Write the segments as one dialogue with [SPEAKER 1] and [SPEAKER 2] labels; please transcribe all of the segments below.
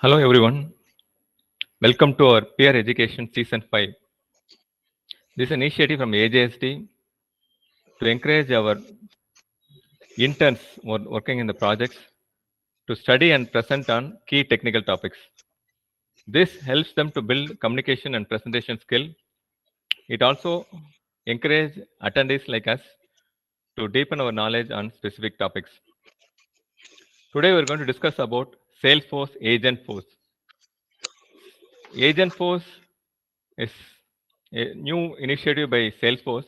[SPEAKER 1] Hello everyone, welcome to our Peer Education Season 5. This is an initiative from AJSD to encourage our interns working in the projects to study and present on key technical topics. This helps them to build communication and presentation skill. It also encourages attendees like us to deepen our knowledge on specific topics. Today we're going to discuss about Salesforce Agentforce. Agentforce is a new initiative by Salesforce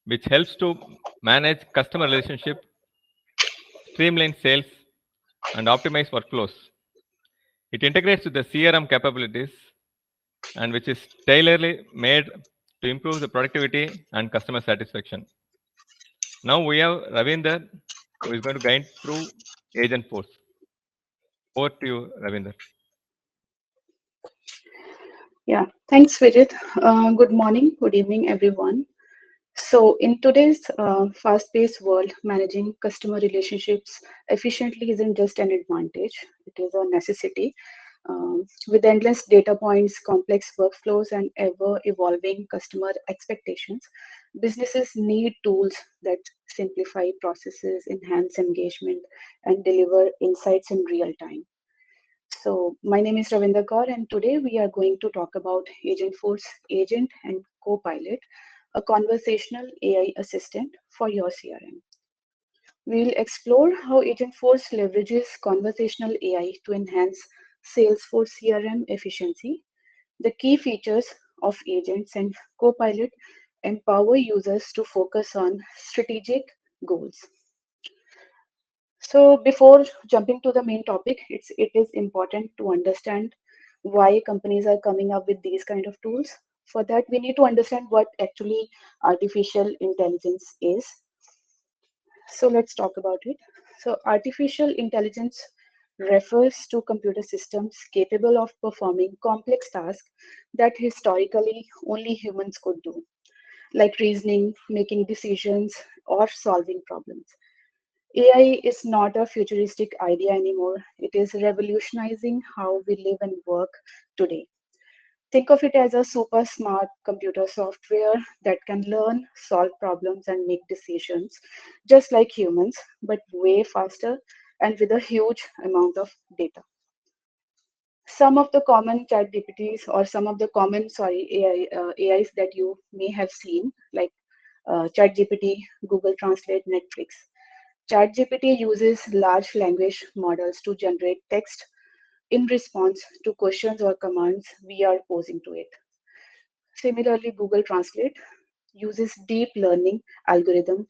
[SPEAKER 1] which helps to manage customer relationship, streamline sales, and optimize workflows. It integrates with the CRM capabilities and which is tailoredly made to improve the productivity and customer satisfaction. Now we have Ravinder who is going to guide through Agentforce. Over to you, Ravinder.
[SPEAKER 2] Yeah, thanks, Vijit. Good morning, good evening, everyone. So, in today's fast-paced world, managing customer relationships efficiently isn't just an advantage; it is a necessity. With endless data points, complex workflows, and ever-evolving customer expectations, businesses need tools that simplify processes, enhance engagement, and deliver insights in real time. So, my name is Ravinder Kaur, and today we are going to talk about Agentforce Agent and Copilot, a conversational AI assistant for your CRM. We'll explore how Agentforce leverages conversational AI to enhance Salesforce CRM efficiency, the key features of agents and Copilot empower users to focus on strategic goals. So before jumping to the main topic, it is important to understand why companies are coming up with these kind of tools. For that, we need to understand what actually artificial intelligence is. So let's talk about it. So artificial intelligence refers to computer systems capable of performing complex tasks that historically only humans could do, like reasoning, making decisions, or solving problems. AI is not a futuristic idea anymore. It is revolutionizing how we live and work today. Think of it as a super smart computer software that can learn, solve problems, and make decisions just like humans, but way faster and with a huge amount of data. Some of the common chat GPTs or some of the common, AIs that you may have seen, like ChatGPT, Google Translate, Netflix. ChatGPT uses large language models to generate text in response to questions or commands we are posing to it. Similarly, Google Translate uses deep learning algorithm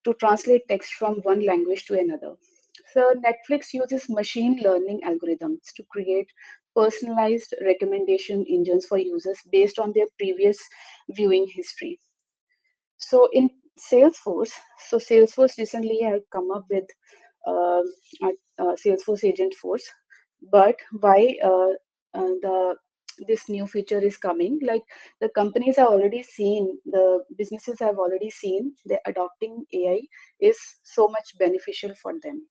[SPEAKER 2] to translate text from one language to another. So Netflix uses machine learning algorithms to create personalized recommendation engines for users based on their previous viewing history. So in Salesforce, Salesforce recently had come up with uh, Salesforce Agentforce, but why the this new feature is coming? Like the companies have already seen, the businesses have already seen that adopting AI is so much beneficial for them.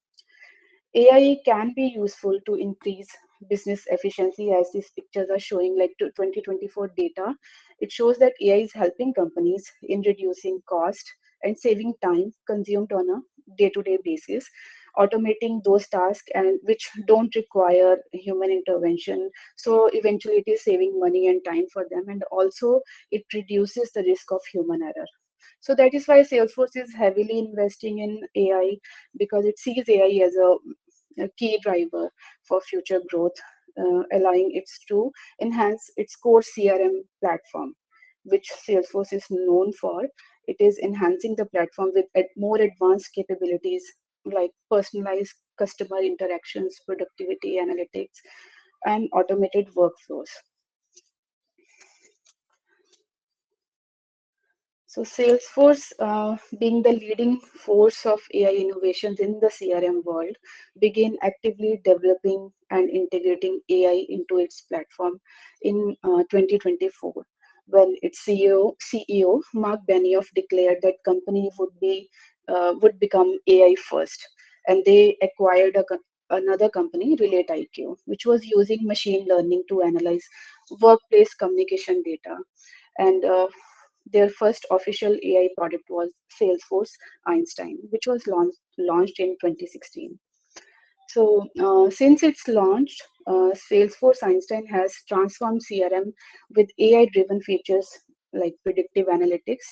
[SPEAKER 2] AI can be useful to increase business efficiency as these pictures are showing, like to 2024 data. It shows that AI is helping companies in reducing cost and saving time consumed on a day-to-day basis, automating those tasks and which don't require human intervention. So eventually it is saving money and time for them, and also it reduces the risk of human error. So that is why Salesforce is heavily investing in AI, because it sees AI as a key driver for future growth, allowing it to enhance its core CRM platform, which Salesforce is known for. It is enhancing the platform with more advanced capabilities like personalized customer interactions, productivity analytics, and automated workflows. So Salesforce, being the leading force of AI innovations in the CRM world, began actively developing and integrating AI into its platform in 2024, when its CEO Mark Benioff declared that company would become AI first, and they acquired another company, Relate IQ, which was using machine learning to analyze workplace communication data. And their first official AI product was Salesforce Einstein, which was launched in 2016. So since its launch, Salesforce Einstein has transformed CRM with AI-driven features like predictive analytics,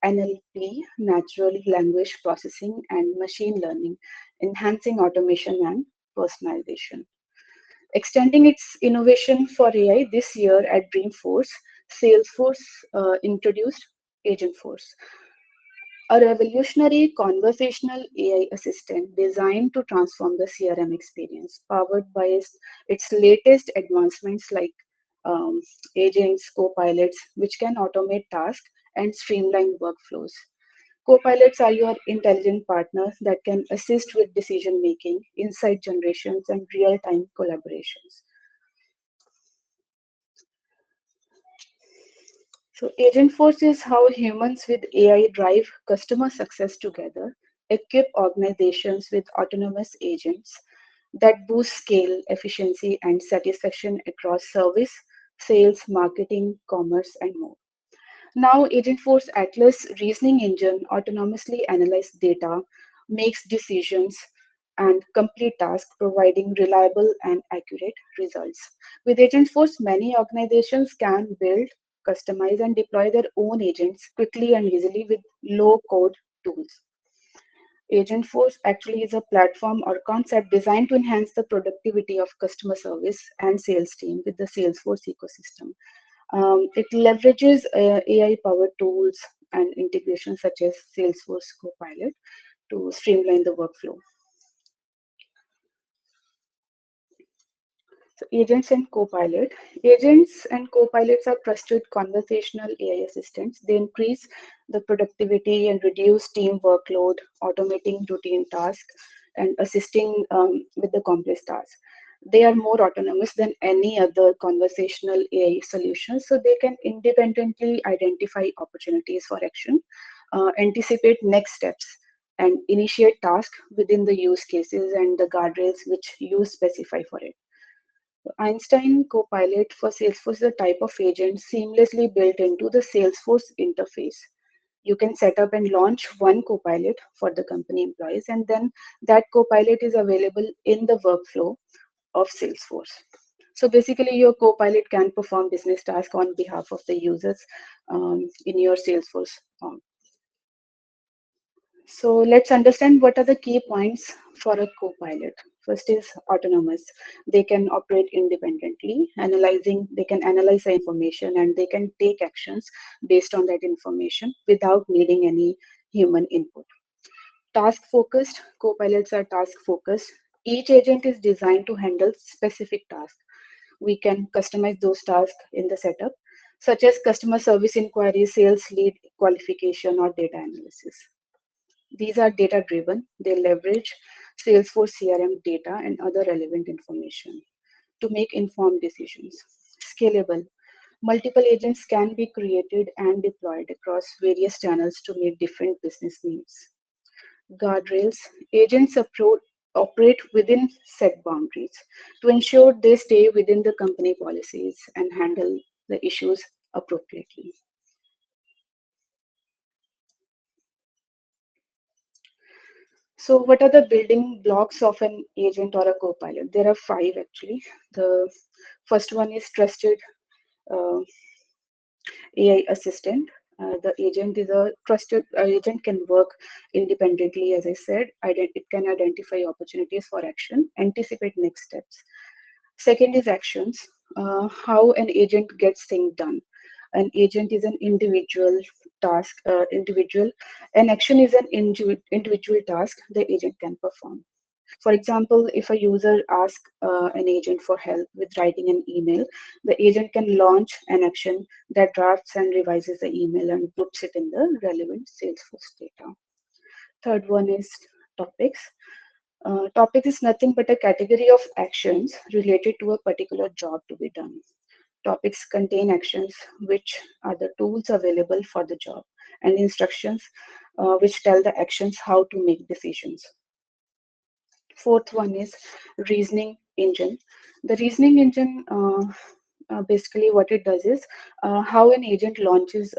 [SPEAKER 2] NLP, natural language processing, and machine learning, enhancing automation and personalization. Extending its innovation for AI this year at Dreamforce, Salesforce introduced Agentforce, a revolutionary conversational AI assistant designed to transform the CRM experience, powered by its latest advancements like agents, copilots, which can automate tasks and streamline workflows. Copilots are your intelligent partners that can assist with decision making, insight generations, and real time collaborations. So, Agentforce is how humans with AI drive customer success together, equip organizations with autonomous agents that boost scale, efficiency, and satisfaction across service, sales, marketing, commerce, and more. Now, Agentforce Atlas reasoning engine autonomously analyzes data, makes decisions, and complete tasks, providing reliable and accurate results. With Agentforce, many organizations can build, customize, and deploy their own agents quickly and easily with low-code tools. Agentforce actually is a platform or concept designed to enhance the productivity of customer service and sales team with the Salesforce ecosystem. It leverages AI-powered tools and integrations such as Salesforce Copilot to streamline the workflow. So agents and copilot. Agents and copilots are trusted conversational AI assistants. They increase the productivity and reduce team workload, automating routine tasks and assisting with the complex tasks. They are more autonomous than any other conversational AI solutions, so they can independently identify opportunities for action, anticipate next steps, and initiate tasks within the use cases and the guardrails which you specify for it. Einstein Copilot for Salesforce is a type of agent seamlessly built into the Salesforce interface. You can set up and launch one Copilot for the company employees, and then that Copilot is available in the workflow of Salesforce. So basically, your Copilot can perform business tasks on behalf of the users in your Salesforce. So let's understand what are the key points for a Copilot. First is autonomous. They can operate independently, they can analyze the information and they can take actions based on that information without needing any human input. Task focused, Copilots are task focused. Each agent is designed to handle specific tasks. We can customize those tasks in the setup, such as customer service inquiry, sales lead qualification, or data analysis. These are data driven. They leverage Salesforce CRM data and other relevant information to make informed decisions. Scalable. Multiple agents can be created and deployed across various channels to meet different business needs. Guardrails. Agents operate within set boundaries to ensure they stay within the company policies and handle the issues appropriately. So what are the building blocks of an agent or a copilot? There are 5 actually. The first one is trusted uh, AI assistant. The agent is a trusted agent can work independently, as I said. It can identify opportunities for action, anticipate next steps. Second is actions, how an agent gets things done. An agent is an individual task, an action is an individual task the agent can perform. For example, if a user asks an agent for help with writing an email, the agent can launch an action that drafts and revises the email and puts it in the relevant Salesforce data. Third one is topics. Topic is nothing but a category of actions related to a particular job to be done. Topics contain actions which are the tools available for the job and instructions which tell the actions how to make decisions. Fourth one is reasoning engine. The reasoning engine, basically what it does is how an agent launches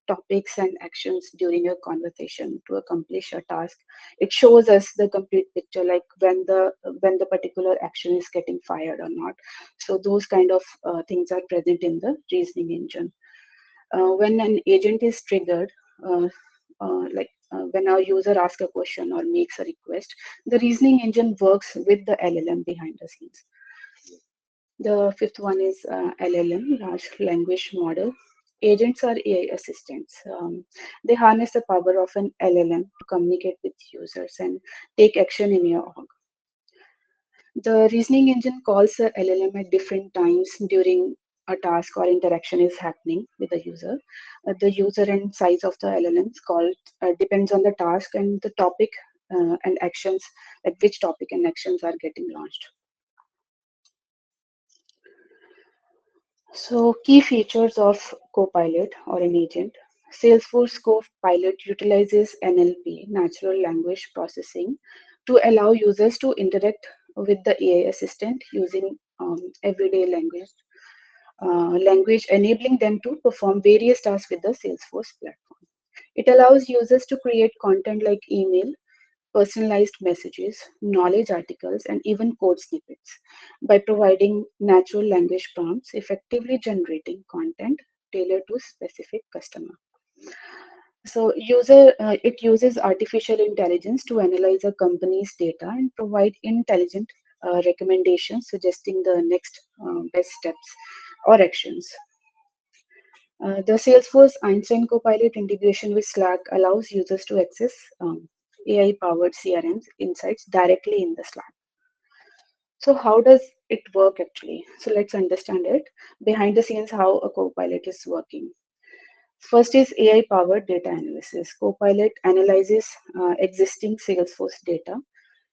[SPEAKER 2] topics and actions during a conversation to accomplish a task. It shows us the complete picture, like when the particular action is getting fired or not. So those kind of things are present in the reasoning engine. When an agent is triggered, when a user asks a question or makes a request, the reasoning engine works with the LLM behind the scenes. The fifth one is LLM, large language model. Agents are AI assistants. They harness the power of an LLM to communicate with users and take action in your org. The reasoning engine calls the LLM at different times during a task or interaction is happening with the user. The user and size of the LLMs called depends on the task and the topic and actions, like which topic and actions are getting launched. So key features of Copilot or an agent. Salesforce Copilot utilizes NLP, natural language processing, to allow users to interact with the AI assistant using everyday language, enabling them to perform various tasks with the Salesforce platform. It allows users to create content like email, personalized messages, knowledge articles, and even code snippets by providing natural language prompts, effectively generating content tailored to specific customer. So it uses artificial intelligence to analyze a company's data and provide intelligent recommendations suggesting the next best steps or actions. The Salesforce Einstein Copilot integration with Slack allows users to access AI-powered CRM insights directly in the Slack. So how does it work actually? So let's understand it. Behind the scenes, how a Copilot is working. First is AI-powered data analysis. Copilot analyzes existing Salesforce data,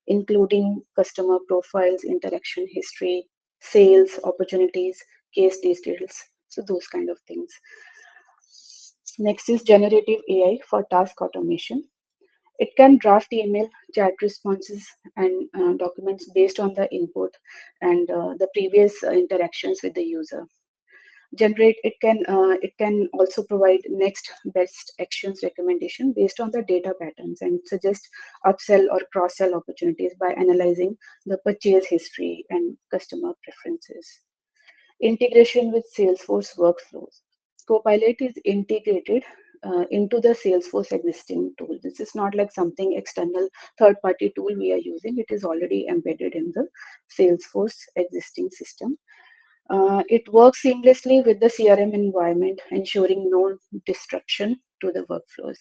[SPEAKER 2] including customer profiles, interaction history, sales opportunities, case details, so those kind of things. Next is generative AI for task automation. It can draft email, chat responses, and documents based on the input and the previous interactions with the user. It can also provide next best actions recommendation based on the data patterns and suggest upsell or cross sell opportunities by analyzing the purchase history and customer preferences. Integration with Salesforce workflows. Copilot is integrated into the Salesforce existing tool. This is not like something external third-party tool we are using. It is already embedded in the Salesforce existing system. It works seamlessly with the CRM environment, ensuring no disruption to the workflows.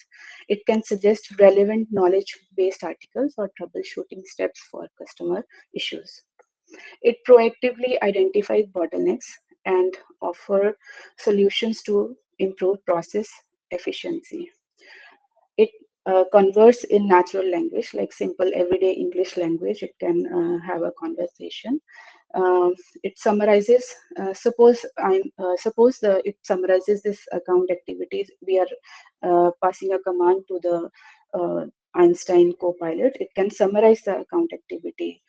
[SPEAKER 2] It can suggest relevant knowledge-based articles or troubleshooting steps for customer issues. It proactively identifies bottlenecks and offer solutions to improve process efficiency. It converts in natural language, like simple everyday English language. It can have a conversation. It summarizes. It summarizes this account activities. We are passing a command to the Einstein Copilot. It can summarize the account activity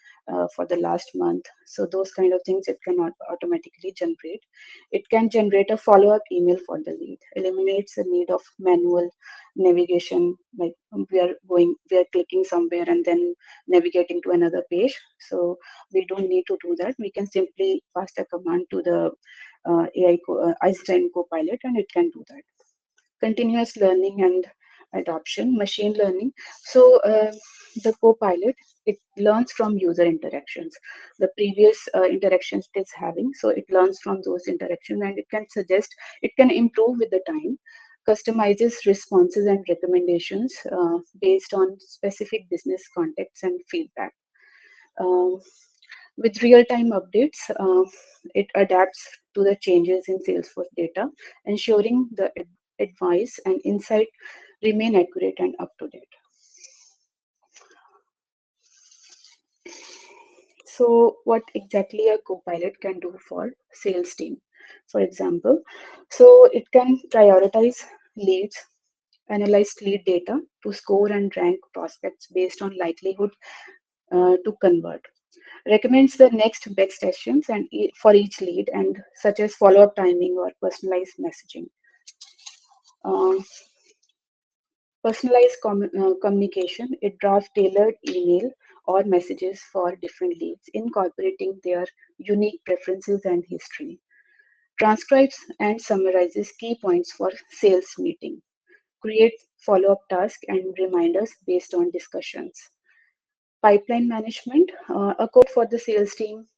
[SPEAKER 2] for the last month. So those kind of things it cannot automatically generate. It can generate a follow-up email for the lead. Eliminates the need of manual navigation, like we are clicking somewhere and then navigating to another page. So we don't need to do that. We can simply pass the command to the Einstein Copilot and it can do that. Continuous learning and adoption, machine learning. So the Copilot, it learns from user interactions, the previous interactions it is having. So it learns from those interactions and it can suggest, it can improve with the time, customizes responses and recommendations based on specific business context and feedback. Um, with real-time updates, it adapts to the changes in Salesforce data, ensuring the advice and insight remain accurate and up to date. So what exactly a Copilot can do for sales team, for example? So it can prioritize leads, analyze lead data to score and rank prospects based on likelihood to convert, recommends the next best actions and for each lead, and such as follow-up timing or personalized messaging. Uh, Personalized communication, it drafts tailored email or messages for different leads, incorporating their unique preferences and history. Transcribes and summarizes key points for sales meeting. Creates follow-up tasks and reminders based on discussions. Pipeline management, a code for the sales team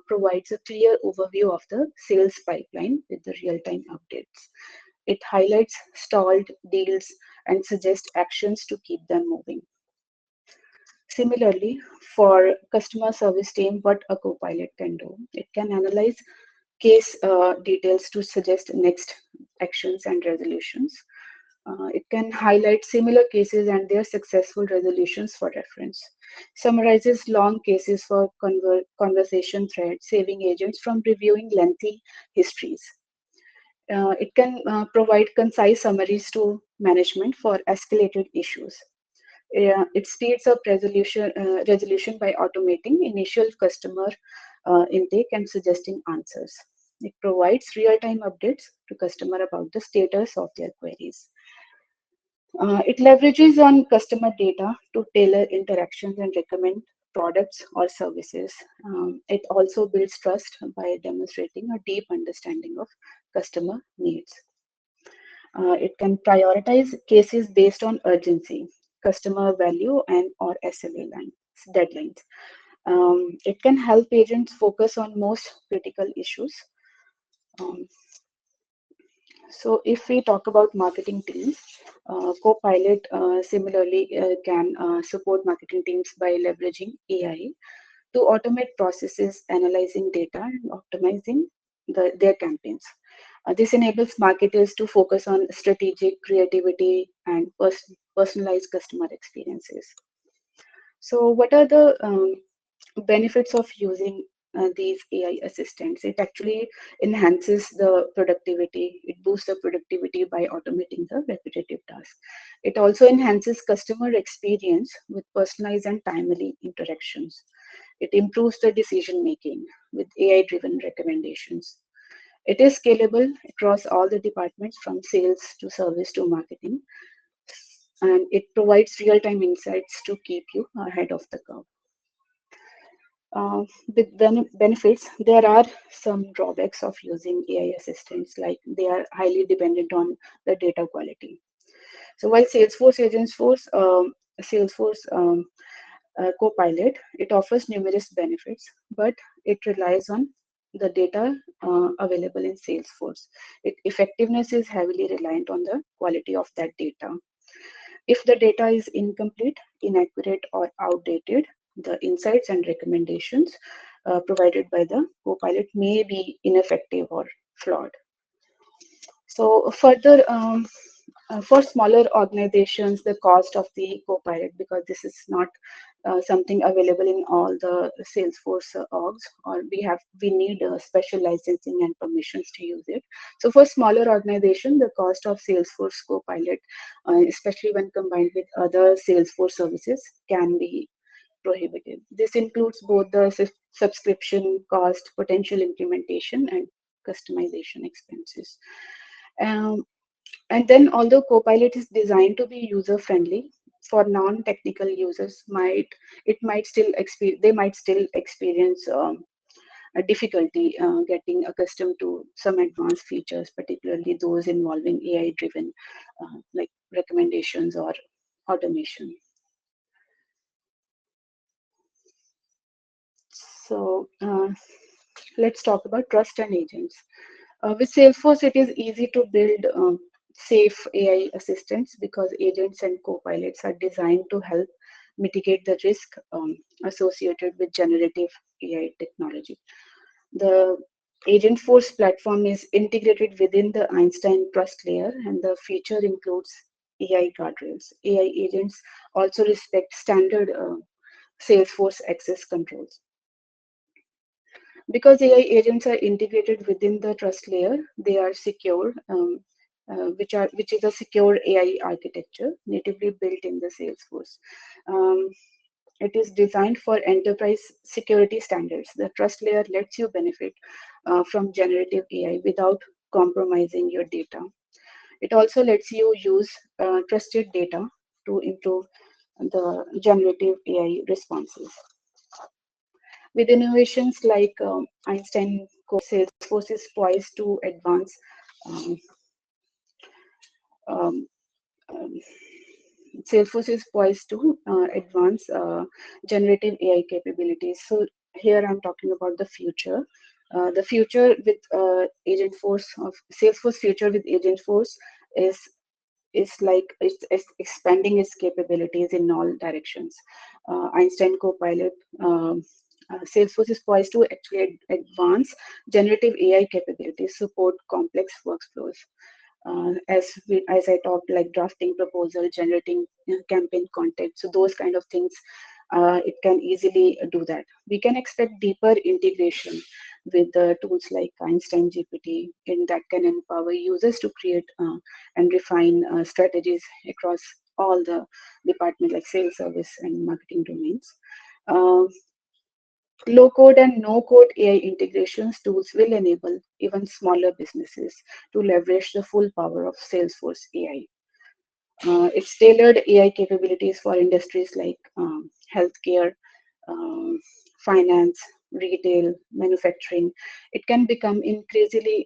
[SPEAKER 2] provides a clear overview of the sales pipeline with the real-time updates. It highlights stalled deals and suggests actions to keep them moving. Similarly, for customer service team, what a copilot can do, it can analyze case details to suggest next actions and resolutions. It can highlight similar cases and their successful resolutions for reference. Summarizes long cases for conversation threads, saving agents from reviewing lengthy histories. It can provide concise summaries to management for escalated issues. It speeds up resolution by automating initial customer intake and suggesting answers. It provides real-time updates to customer about the status of their queries. It leverages on customer data to tailor interactions and recommend products or services. It also builds trust by demonstrating a deep understanding of customer needs. It can prioritize cases based on urgency, customer value, and or SLA deadlines. It can help agents focus on most critical issues. Um, so if we talk about marketing teams, Copilot similarly can support marketing teams by leveraging AI to automate processes, analyzing data, and optimizing their campaigns. This enables marketers to focus on strategic creativity and personalized customer experiences. So, what are the benefits of using these AI assistants? It actually enhances the productivity. It boosts the productivity by automating the repetitive tasks. It also enhances customer experience with personalized and timely interactions. It improves the decision making with AI-driven recommendations. It is scalable across all the departments from sales to service to marketing, and it provides real-time insights to keep you ahead of the curve. With benefits, there are some drawbacks of using AI assistants, like they are highly dependent on the data quality. So while Salesforce Copilot, it offers numerous benefits, but it relies on the data available in Salesforce. Its effectiveness is heavily reliant on the quality of that data. If the data is incomplete, inaccurate, or outdated, the insights and recommendations provided by the Copilot may be ineffective or flawed. So further, for smaller organizations, the cost of the Copilot, because this is not something available in all the Salesforce orgs, or we need special licensing and permissions to use it. So for smaller organization, the cost of Salesforce Copilot, especially when combined with other Salesforce services, can be prohibitive. This includes both the subscription cost, potential implementation, and customization expenses. Um, and then, although Copilot is designed to be user-friendly, for non-technical users, they might still experience a difficulty getting accustomed to some advanced features, particularly those involving AI-driven, like recommendations or automation. So let's talk about trust and agents. With Salesforce, it is easy to build safe AI assistants because agents and copilots are designed to help mitigate the risk associated with generative AI technology. The Agentforce platform is integrated within the Einstein trust layer, and the feature includes AI guardrails. AI agents also respect standard Salesforce access controls. Because AI agents are integrated within the trust layer, they are secure, which is a secure AI architecture natively built in the Salesforce. Um, It is designed for enterprise security standards. The trust layer lets you benefit from generative AI without compromising your data. It also lets you use trusted data to improve the generative AI responses. With innovations like Einstein Code, Salesforce is poised to advance um, um, um, Salesforce is poised to advance generative AI capabilities. So here I'm talking about the future. The future with Agentforce of Salesforce future with Agentforce is like it's expanding its capabilities in all directions. Einstein Copilot. Salesforce is poised to actually advance generative AI capabilities, support complex workflows, as I talked, like drafting proposal, generating campaign content. So those kind of things, it can easily do that. We can expect deeper integration with tools like Einstein GPT, and that can empower users to create and refine strategies across all the departments like sales, service, and marketing domains. Uh, Low code and no code AI integrations tools will enable even smaller businesses to leverage the full power of Salesforce AI. It's tailored AI capabilities for industries like healthcare, um, finance, retail, manufacturing. It can become increasingly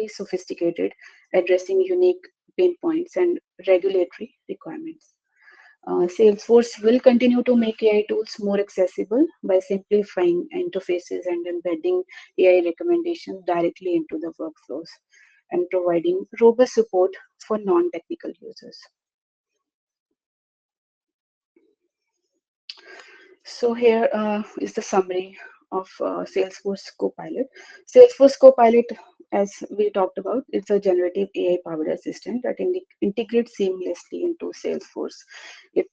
[SPEAKER 2] sophisticated, addressing unique pain points and regulatory requirements. Salesforce will continue to make AI tools more accessible by simplifying interfaces and embedding AI recommendations directly into the workflows and providing robust support for non-technical users. So here is the summary of Salesforce Copilot. Salesforce Copilot, as we talked about, it's a generative AI-powered assistant that integrates seamlessly into Salesforce. It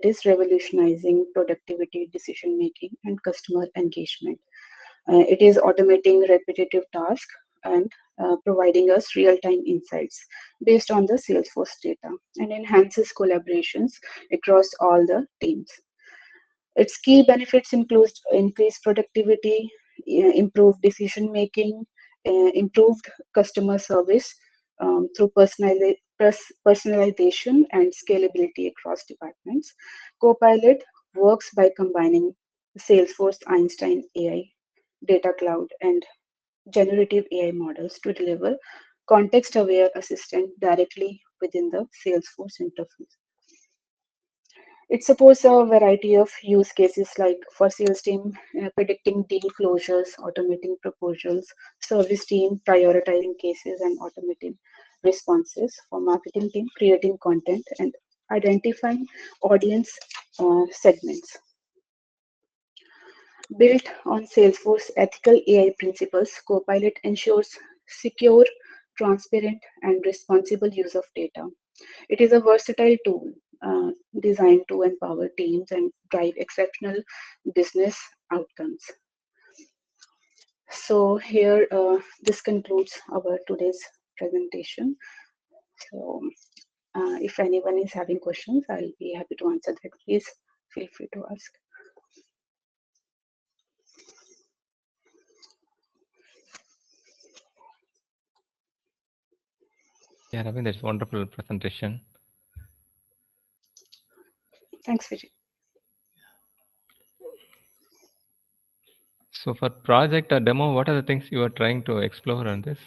[SPEAKER 2] is revolutionizing productivity, decision-making, and customer engagement. It is automating repetitive tasks and providing us real-time insights based on the Salesforce data and enhances collaborations across all the teams. Its key benefits include increased productivity, improved decision making, improved customer service through personalization and scalability across departments. Copilot works by combining Salesforce Einstein AI, Data Cloud, and generative AI models to deliver context aware assistant directly within the Salesforce interface. It supports a variety of use cases like for sales team, predicting deal closures, automating proposals, service team, prioritizing cases and automating responses, for marketing team, creating content and identifying audience segments. Built on Salesforce ethical AI principles, Copilot ensures secure, transparent, and responsible use of data. It is a versatile tool designed to empower teams and drive exceptional business outcomes. So here, this concludes our today's presentation. So if anyone is having questions, I'll be happy to answer that. Please feel free to ask.
[SPEAKER 1] Yeah, Ravi, that's wonderful presentation.
[SPEAKER 2] Thanks, Vijay.
[SPEAKER 1] So for project or demo, what are the things you are trying to explore on this?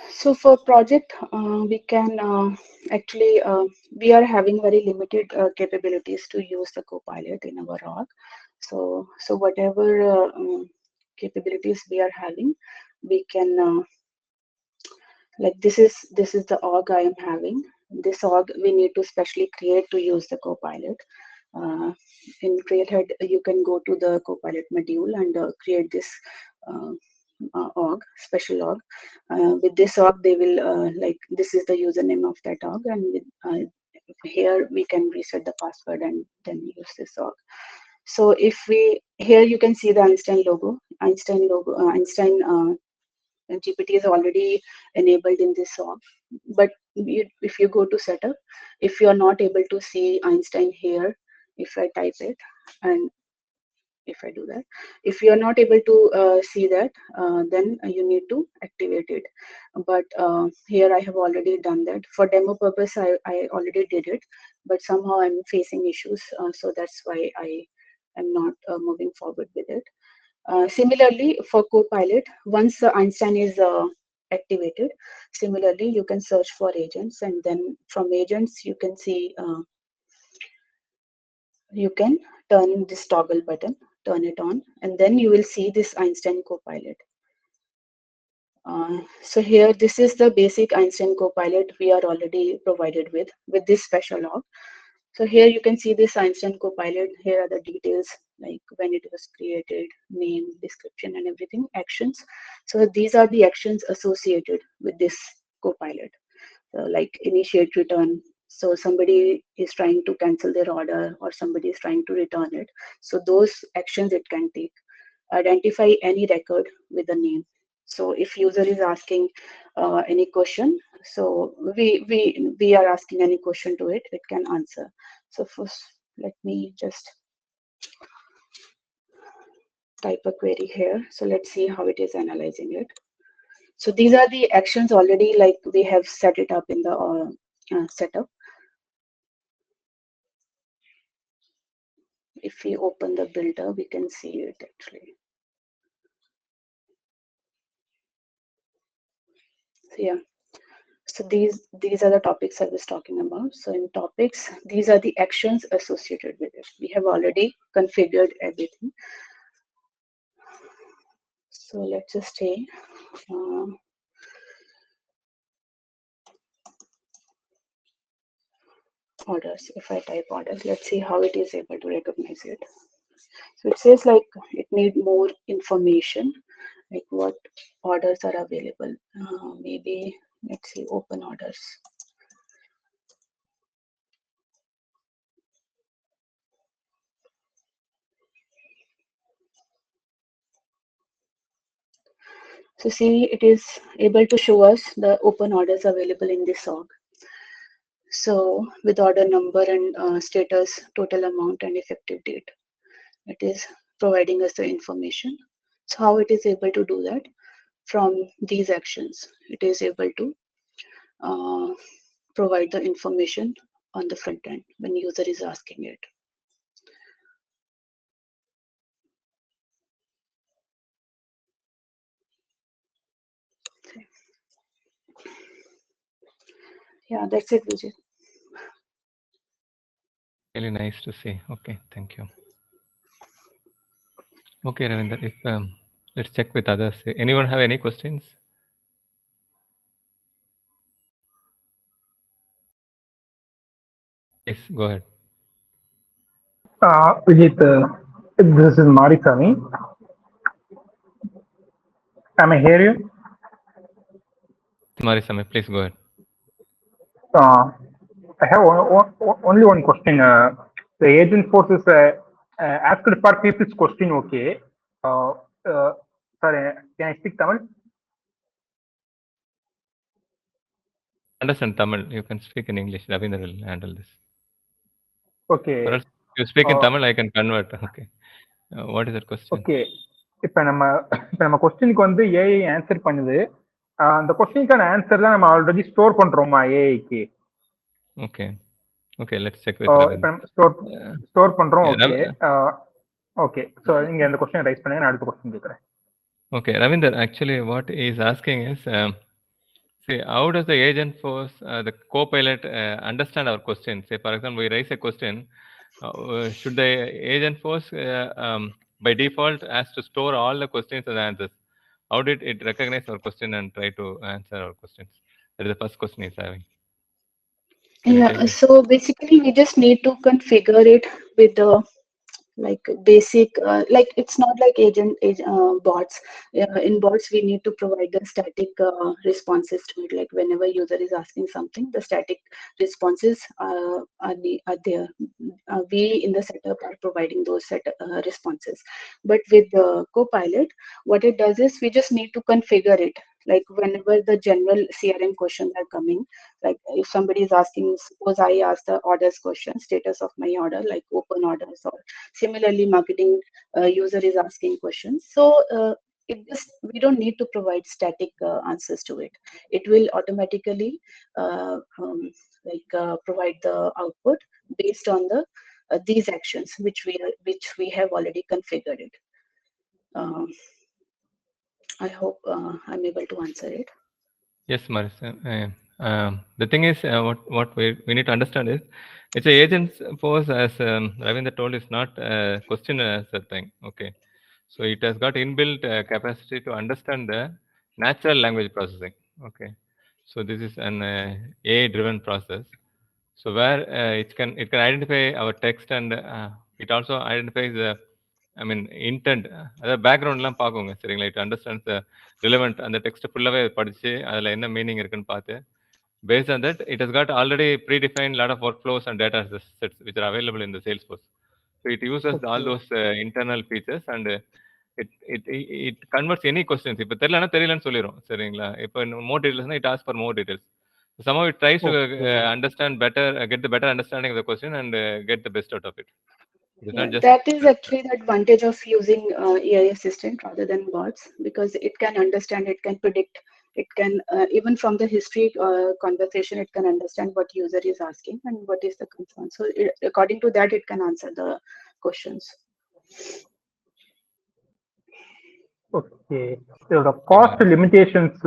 [SPEAKER 2] So for project, we can actually, we are having very limited capabilities to use the Copilot in our org. So whatever capabilities we are having, we can, like this is the org I am having. This org we need to specially create to use the Copilot. In Trailhead, you can go to the Copilot module and create this uh, org, special org. With this org, they will like this is the username of that org, and with, here we can reset the password and then use this org. So if we here you can see the Einstein logo, Einstein and GPT is already enabled in this SOC. But if you go to setup, if you are not able to see Einstein here, if I type it, and if I do that, if you are not able to see that, then you need to activate it. But here I have already done that. For demo purpose, I already did it, but somehow I'm facing issues. So that's why I am not moving forward with it. Similarly, for Copilot, once Einstein is activated, similarly, you can search for agents, and then from agents, you can see, you can turn this toggle button, turn it on, and then you will see this Einstein Copilot. So here, this is the basic Einstein Copilot we are already provided with this special log. So here you can see this Einstein Copilot. Here are the details, like when it was created, name, description, and everything, actions. So these are the actions associated with this Copilot, like initiate return. So somebody is trying to cancel their order, or somebody is trying to return it. So those actions it can take. Identify any record with a name. So if user is asking any question, so we are asking any question to it, it can answer. So first, let me just type a query here. So let's see how it is analyzing it. So these are the actions already, like we have set it up in the setup. If we open the builder, we can see it actually. So yeah. So these are the topics I was talking about. So in topics, these are the actions associated with it. We have already configured everything. So let's just say orders. If I type orders, let's see how it is able to recognize it. So it says like it need more information, like what orders are available. Maybe let's see, open orders. So see, it is able to show us the open orders available in this org. So with order number and status, total amount, and effective date, it is providing us the information. So how it is able to do that? From these actions, it is able to provide the information on the front end when user is asking it. Yeah, that's it, Vijay.
[SPEAKER 1] Really nice to see. Okay, thank you. Okay, Ravinder, if let's check with others. Anyone have any questions? Yes, go ahead.
[SPEAKER 3] Vijit, this is Marisami. Am I hear you?
[SPEAKER 1] Marisame, please go ahead.
[SPEAKER 3] I have only one question. The Agentforce is asked for people's question, okay. Sorry, can I speak Tamil?
[SPEAKER 1] Understand Tamil, you can speak in English. Ravinder will handle this.
[SPEAKER 3] Okay.
[SPEAKER 1] Or else you speak in Tamil, I can convert. Okay. What is that question?
[SPEAKER 3] Okay. இப்போ நம்ம கொஸ்டினுக்கு வந்து AI answer பண்ணுது. அந்த கொஸ்டினுக்கான answer தான் நம்ம already store பண்றோமா ஏஐக்கு?
[SPEAKER 1] Okay. Okay, let's check with Ravinder.
[SPEAKER 3] Store பண்றோம். ஓகே. ஓகே. சோ நீங்க அந்த क्वेश्चन ரைஸ் பண்ணுங்க, நான் அடுத்த क्वेश्चन கேக்குறேன்.
[SPEAKER 1] Okay, Ravinder, actually what he is asking is see, how does the Agentforce, the Copilot understand our question? Say, for example, we raise a question. Should the Agentforce by default has to store all the questions and answers? How did it recognize our question and try to answer our questions? That is the first question he's having.
[SPEAKER 2] Yeah, so basically we just need to configure it with the like basic, like it's not like bots. In bots, we need to provide the static responses to it. Like whenever user is asking something, the static responses are there. We in the setup are providing those responses. But with the Copilot, what it does is we just need to configure it. Like whenever the general CRM questions are coming, like if somebody is asking, suppose I ask the orders question, status of my order, like open orders, or similarly marketing user is asking questions. So we don't need to provide static answers to it. It will automatically provide the output based on the these actions which we have already configured it. I hope I'm able to answer it.
[SPEAKER 1] Yes, Marissa. The thing is, what we need to understand is, it's a Agentforce, as Ravinder told, is not a question answer thing. Okay, so it has got inbuilt capacity to understand the natural language processing. Okay, so this is an AI-driven process. So where it can identify our text, and it also identifies the, I mean, intent, the background லாம் பார்க்குங்க சரிங்களா. It understands the relevant அந்த text ஃபுல்லாவே படிச்சு அதுல என்ன meaning இருக்குன்னு பார்த்து, based on that it has got already predefined lot of workflows and data sets which are available in the Salesforce. So it uses all those internal features, and it converts any questions. இப்போ தெரியலன்னு சொல்லிரும் சரிங்களா. இப்போ more details it asks for more details. Somehow it tries to understand better, get the better understanding of the question, and get the best out of it. It's not just
[SPEAKER 2] that is actually the advantage of using AI assistant rather than bots, because it can understand, it can predict, it can even from the history conversation, it can understand what user is asking and what is the concern. So according to that, it can answer the questions.
[SPEAKER 3] Okay, இதோட cost limitations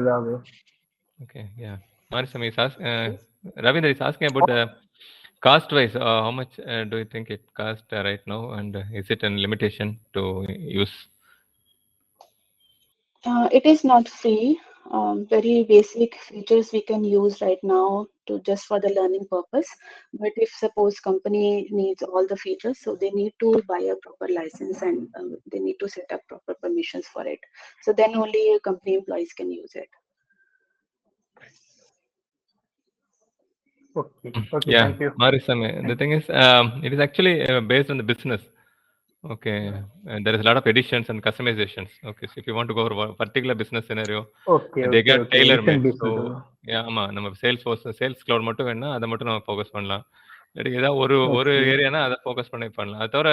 [SPEAKER 3] ஏதாவது?
[SPEAKER 1] Okay, yeah. Marisam is Ravinder is asking about the cost wise. How much do you think it costs right now, and is it a limitation to use?
[SPEAKER 2] It is not free. Very basic features we can use right now to just for the learning purpose. But if suppose company needs all the features, so they need to buy a proper license, and they need to set up proper permissions for it. So then only company employees can use it.
[SPEAKER 3] Okay, okay,
[SPEAKER 1] Yeah,
[SPEAKER 3] thank you.
[SPEAKER 1] Marisam, the thing is, it is actually based on the business. Okay, and there is a lot of editions and customizations. Okay, so if you want to go over a particular business scenario, they get tailor made. So yeah, ஆமா, நம்ம Salesforce sales cloud மட்டும் வேணா அதை மட்டும் நம்ம focus பண்ணலாம். இல்லாட்டி ஏதாவது ஒரு ஏரியானா அதை ஃபோக்கஸ் பண்ணி பண்ணலாம். அது தவிர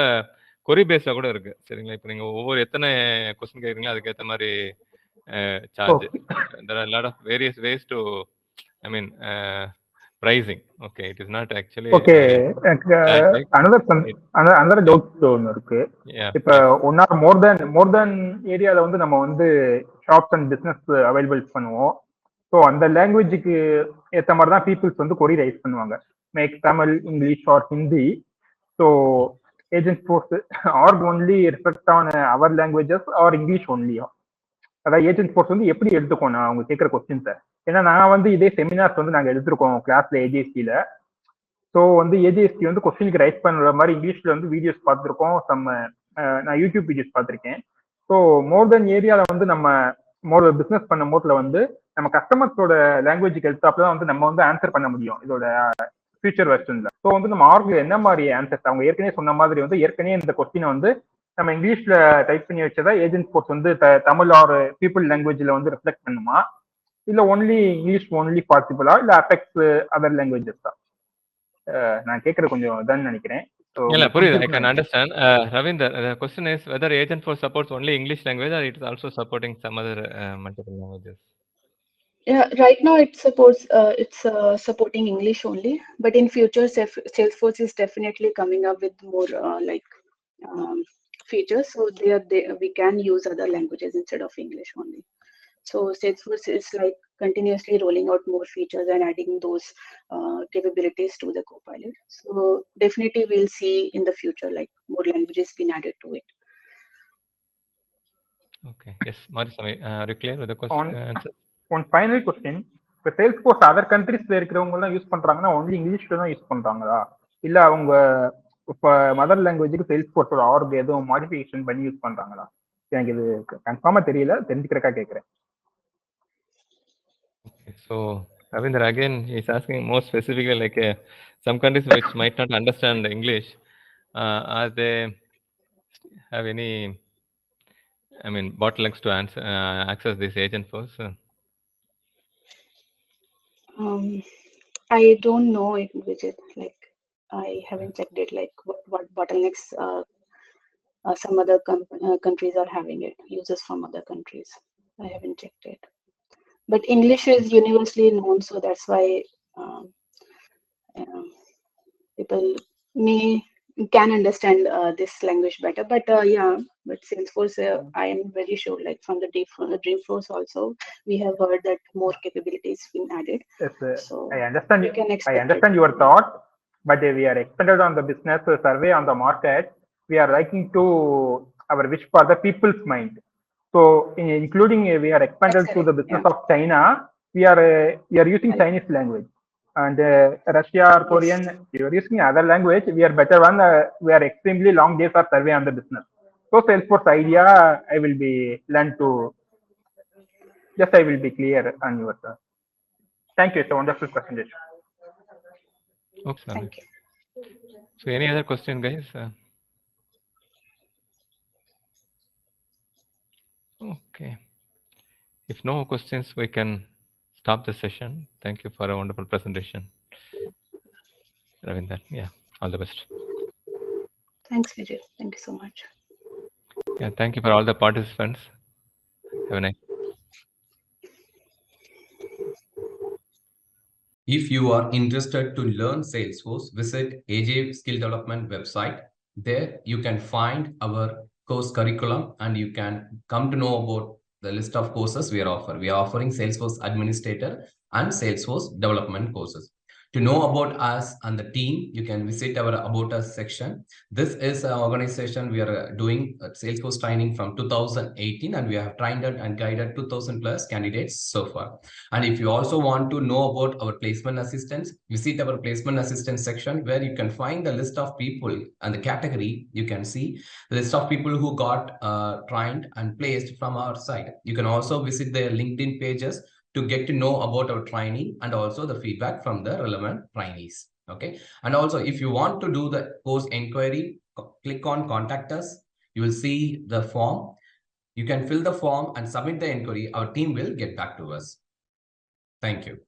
[SPEAKER 1] கொரி பேஸ்ல கூட இருக்கு சரிங்களா. இப்போ நீங்க ஒவ்வொரு எத்தனை கொஸ்டின் கேட்குறீங்களோ அதுக்கு ஏற்ற மாதிரி charge. There are a lot of various ways to, I mean, pricing. Okay, it is not actually
[SPEAKER 3] another doubt ஒன்னு இருக்கு. இப்ப ஒன்னா மோர் தென் ஏரியால வந்து நம்ம வந்து ஷாப்ஸ் அண்ட் பிசினஸ் அவைலபிள் பண்ணுவோம். ஸோ அந்த லாங்குவேஜுக்கு ஏற்ற மாதிரி தான் பீப்புள்ஸ் வந்து கொரி ரைஸ் பண்ணுவாங்க, make Tamil, English or Hindi. So Agentforce are only reflect on our languages or English ஒன்லியா? அதாவது Agentforce வந்து எப்படி எடுத்துக்கோம் நான் அவங்க கேட்குற கொஸ்டின்ஸை? ஏன்னா நான் வந்து இதே செமினார்ஸ் வந்து நாங்கள் எடுத்திருக்கோம் கிளாஸ்ல AJSD-ல. ஸோ வந்து AJSD வந்து கொஸ்டினுக்கு ரைட் பண்ணுற மாதிரி இங்கிலீஷ்ல வந்து வீடியோஸ் பார்த்துருக்கோம். நான் யூடியூப் வீடியோஸ் பார்த்துருக்கேன். ஸோ மோர் தென் ஏரியாவில் வந்து நம்ம பிஸ்னஸ் பண்ணும் போதுல வந்து நம்ம கஸ்டமர்ஸோட லாங்குவேஜுக்கு எடுத்தாப்புல தான் வந்து நம்ம வந்து ஆன்சர் பண்ண முடியும் இதோட ஃபியூச்சர் வெர்ஷன்ல. ஸோ வந்து நம்ம ஆர்கில் என்ன மாதிரி ஆன்சர்ஸ் அவங்க ஏற்கனவே சொன்ன மாதிரி வந்து ஏற்கனவே இந்த கொஸ்டினை வந்து நம்ம இங்கிலீஷ்ல டைப் பண்ணி வச்சதா Agentforce வந்து தமிழ் ஆர் பீப்புள் லாங்குவேஜ்ல வந்து ரிஃப்ளெக்ட் பண்ணுமா, இல்ல ஒன்லி இங்கிலீஷ் ஒன்லி பாசிபிளா, இல்ல அஃபெக்ட்ஸ் அதர் லாங்குவேஜஸ் தான்? நான் கேட்கறது கொஞ்சம் இதான் நினைக்கிறேன்.
[SPEAKER 1] Yeah, புரியுது. I can understand. Ravinder, the question is whether Agentforce supports only English language or it is also supporting some other multiple languages.
[SPEAKER 2] Yeah, right now it supports it's supporting English only, but in future Salesforce is definitely coming up with more features, so we can use other languages instead of English only. So Salesforce is like continuously rolling out more features and adding those capabilities to the Copilot. So definitely we'll see in the future like more languages being added to it.
[SPEAKER 1] Okay. Yes, Marisam, are you clear with the question? Answer?
[SPEAKER 3] One final question. இப்போ Salesforce other கண்ட்ரீஸ்ல இருக்கிறவங்க எல்லாம் use பண்றாங்கன்னா only இங்கிலீஷ்ல தான் use பண்றாங்களா, இல்ல அவங்க இப்போ மதர் லாங்குவேஜுக்கு Salesforce ஆர்க் எதுவும் மாடிஃபிகேஷன் பண்ணி யூஸ் பண்றாங்களா? எனக்கு இது கன்ஃபார்மா தெரியல, தெரிஞ்சுக்கிறக்கா கேட்கிறேன்.
[SPEAKER 1] So Ravinder again is asking more specifically, like some countries which might not understand English, are they have any I mean, bottlenecks to access this Agentforce?
[SPEAKER 2] I don't know it, Vijay. Like, I haven't checked it. Like, what bottlenecks some other countries are having it. Users from other countries. I haven't checked it. But English is universally known, so that's why people can understand this language better. But yeah, with Salesforce, I am very sure, like from the Dreamforce also, we have heard that more capabilities been added.
[SPEAKER 3] Yes,
[SPEAKER 2] So
[SPEAKER 3] I understand.
[SPEAKER 2] you can expect
[SPEAKER 3] I understand your thought, but we are expanded on the business survey on the market. We are writing to our wish for the people's mind. So, including we are expanded to the business of China. We are using Chinese language, and Russia or Korean. We are using other language. We are better one. We are extremely long days of survey on the business. So Salesforce idea, I will be learn to. Just I will be clear on your. Thank you. It's a wonderful presentation.
[SPEAKER 1] Okay,
[SPEAKER 2] thank you.
[SPEAKER 1] So, any other question, guys? Okay. If no questions, we can stop the session. Thank you for a wonderful presentation, Ravinder. Yeah, all the best.
[SPEAKER 2] Thanks, Vijay. Thank you so much.
[SPEAKER 1] Yeah, thank you for all the participants. Have a nice.
[SPEAKER 4] If you are interested to learn Salesforce, visit AJ Skill Development website. There you can find our course curriculum and you can come to know about the list of courses we are offering. We are offering Salesforce Administrator and Salesforce Development courses. To know about us and the team, you can visit our About Us section. This is an organization we are doing Salesforce training from 2018, and we have trained and guided 2,000 plus candidates so far. And if you also want to know about our placement assistance, visit our placement assistance section where you can find the list of people and the category. You can see the list of people who got trained and placed from our side. You can also visit their LinkedIn pages to get to know about our training and also the feedback from the relevant trainees. Okay. And also, if you want to do the course inquiry, click on contact us. You will see the form. You can fill the form and submit the inquiry. Our team will get back to us. Thank you.